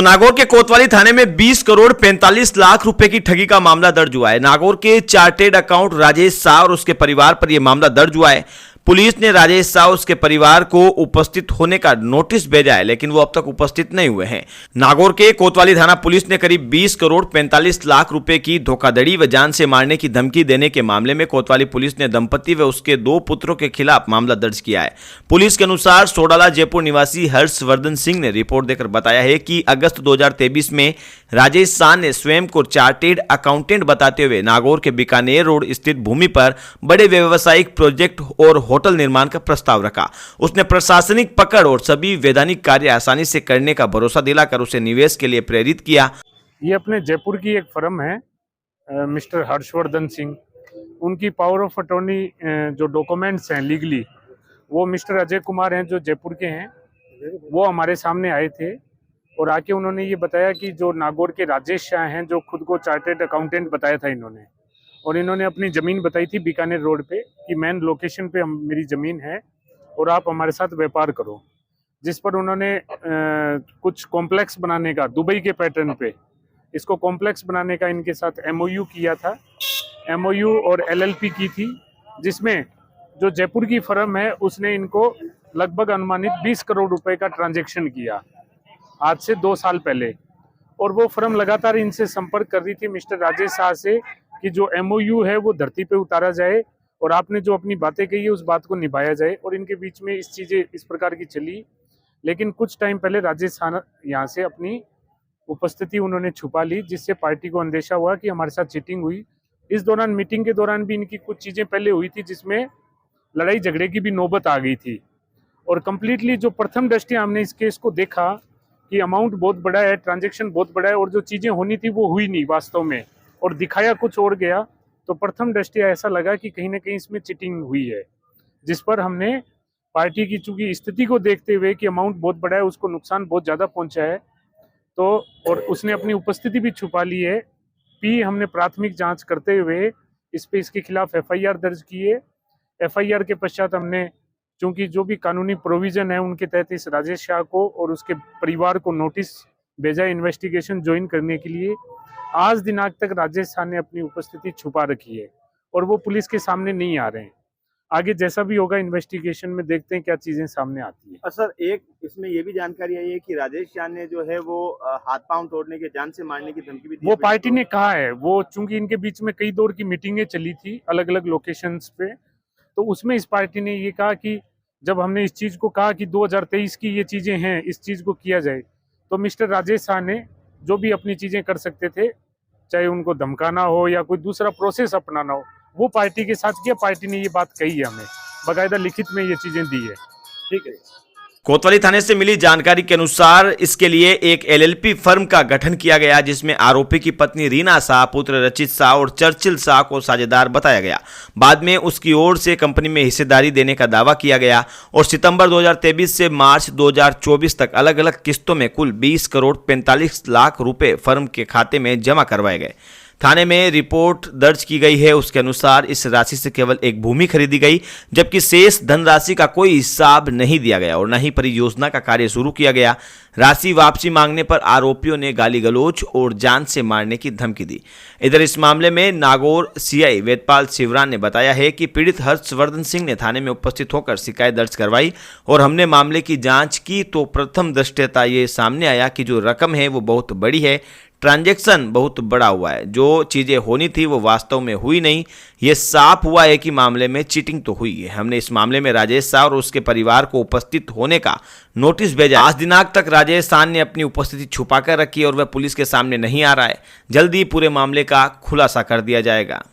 नागौर के कोतवाली थाने में 20 करोड़ 45 लाख रुपए की ठगी का मामला दर्ज हुआ है। नागौर के चार्टेड अकाउंट राजेश शाह और उसके परिवार पर यह मामला दर्ज हुआ है। पुलिस ने राजेश शाह और उसके परिवार को उपस्थित होने का नोटिस भेजा है, लेकिन वो अब तक उपस्थित नहीं हुए हैं। नागौर के कोतवाली थाना पुलिस ने करीब 20 करोड़ 45 लाख रुपए की धोखाधड़ी व जान से मारने की धमकी देने के मामले में कोतवाली पुलिस ने दंपति व उसके 2 पुत्रों के खिलाफ मामला दर्ज किया है। पुलिस के अनुसार सोडाला जयपुर निवासी हर्षवर्धन सिंह ने रिपोर्ट देकर बताया है कि अगस्त 2023 में राजेश शाह ने स्वयं को चार्टेड अकाउंटेंट बताते हुए नागौर के बीकानेर रोड स्थित भूमि पर बड़े व्यावसायिक प्रोजेक्ट और होटल निर्माण का प्रस्ताव रखा। उसने प्रशासनिक पकड़ और सभी वैधानिक कार्य आसानी से करने का भरोसा दिलाकर उसे निवेश के लिए प्रेरित किया। ये अपने जयपुर की एक फर्म है, मिस्टर हर्षवर्धन सिंह। उनकी पावर ऑफ अटॉर्नी जो डॉक्यूमेंट्स हैं लीगली, वो मिस्टर अजय कुमार हैं जो जयपुर के हैं। वो हमारे सामने आए थे और आके उन्होंने ये बताया कि जो नागौर के राजेश शाह हैं, जो खुद को चार्टेड अकाउंटेंट बताया था इन्होंने, और इन्होंने अपनी ज़मीन बताई थी बीकानेर रोड पे कि मेन लोकेशन पे मेरी ज़मीन है और आप हमारे साथ व्यापार करो। जिस पर उन्होंने कुछ कॉम्प्लेक्स बनाने का, दुबई के पैटर्न पे इसको कॉम्प्लेक्स बनाने का इनके साथ एमओयू किया था। एमओयू और एलएलपी की थी, जिसमें जो जयपुर की फर्म है उसने इनको लगभग अनुमानित 20 करोड़ रुपए का ट्रांजेक्शन किया आज से 2 साल पहले। और वो फर्म लगातार इनसे संपर्क कर रही थी मिस्टर राजेश शाह से कि जो एमओयू है वो धरती पे उतारा जाए और आपने जो अपनी बातें कही है उस बात को निभाया जाए। और इनके बीच में इस चीज़ें इस प्रकार की चली, लेकिन कुछ टाइम पहले राजेश शाह यहाँ से अपनी उपस्थिति उन्होंने छुपा ली, जिससे पार्टी को अंदेशा हुआ कि हमारे साथ चीटिंग हुई। इस दौरान मीटिंग के दौरान भी इनकी कुछ चीज़ें पहले हुई थी, जिसमें लड़ाई झगड़े की भी नौबत आ गई थी। और कम्प्लीटली जो प्रथम दृष्टया हमने इस केस को देखा कि अमाउंट बहुत बड़ा है, ट्रांजैक्शन बहुत बड़ा है और जो चीज़ें होनी थी वो हुई नहीं वास्तव में, और दिखाया कुछ और गया। तो प्रथम दृष्टया ऐसा लगा कि कहीं ना कहीं इसमें चीटिंग हुई है, जिस पर हमने पार्टी की चूंकि स्थिति को देखते हुए कि अमाउंट बहुत बड़ा है, उसको नुकसान बहुत ज़्यादा पहुंचा है, तो और उसने अपनी उपस्थिति भी छुपा ली है। हमने प्राथमिक जाँच करते हुए इस पर इसके खिलाफ FIR दर्ज की है। FIR के पश्चात हमने चूंकि जो भी कानूनी प्रोविजन है उनके तहत इस राजेश शाह को और उसके परिवार को नोटिस भेजा इन्वेस्टिगेशन ज्वाइन करने के लिए। आज दिनांक तक राजेश शाह ने अपनी उपस्थिति छुपा रखी है और वो पुलिस के सामने नहीं आ रहे हैं। आगे जैसा भी होगा इन्वेस्टिगेशन में देखते हैं क्या चीजें सामने आती है। सर, एक इसमें ये भी जानकारी आई है कि राजेश शाह ने जो है वो हाथ पांव तोड़ने के, जान से मारने की धमकी भी दी। वो पार्टी ने कहा है, वो चूंकि इनके बीच में कई दौर की मीटिंगें चली थी अलग अलग लोकेशंस पे, तो उसमें इस पार्टी ने ये कहा कि जब हमने इस चीज़ को कहा कि 2023 की ये चीज़ें हैं, इस चीज़ को किया जाए, तो मिस्टर राजेश शाह ने जो भी अपनी चीज़ें कर सकते थे, चाहे उनको धमकाना हो या कोई दूसरा प्रोसेस अपनाना हो, वो पार्टी के साथ किया। पार्टी ने ये बात कही है, हमें बाकायदा लिखित में ये चीज़ें दी है। ठीक है। कोतवाली थाने से मिली जानकारी के अनुसार इसके लिए एक LLP फर्म का गठन किया गया, जिसमें आरोपी की पत्नी रीना शाह, पुत्र रचित शाह और चर्चिल शाह को साझेदार बताया गया। बाद में उसकी ओर से कंपनी में हिस्सेदारी देने का दावा किया गया और सितंबर 2023 से मार्च 2024 तक अलग अलग किस्तों में कुल 20 करोड़ 45 लाख रुपए फर्म के खाते में जमा करवाए गए। थाने में रिपोर्ट दर्ज की गई है। उसके अनुसार इस राशि से केवल एक भूमि खरीदी गई, जबकि शेष धनराशि का कोई हिसाब नहीं दिया गया और न ही परियोजना का कार्य शुरू किया गया। राशि वापसी मांगने पर आरोपियों ने गाली गलौज और जान से मारने की धमकी दी। इधर इस मामले में नागौर CI वेदपाल शिवरान ने बताया है कि पीड़ित हर्षवर्धन सिंह ने थाने में उपस्थित होकर शिकायत दर्ज करवाई और हमने मामले की जांच की तो प्रथम दृष्टया ये सामने आया कि जो रकम है वो बहुत बड़ी है, ट्रांजैक्शन बहुत बड़ा हुआ है, जो चीज़ें होनी थी वो वास्तव में हुई नहीं। ये साफ हुआ है कि मामले में चीटिंग तो हुई है। हमने इस मामले में राजेश शाह और उसके परिवार को उपस्थित होने का नोटिस भेजा। आज दिनांक तक राजेश शाह ने अपनी उपस्थिति छुपा कर रखी और वह पुलिस के सामने नहीं आ रहा है। जल्दी पूरे मामले का खुलासा कर दिया जाएगा।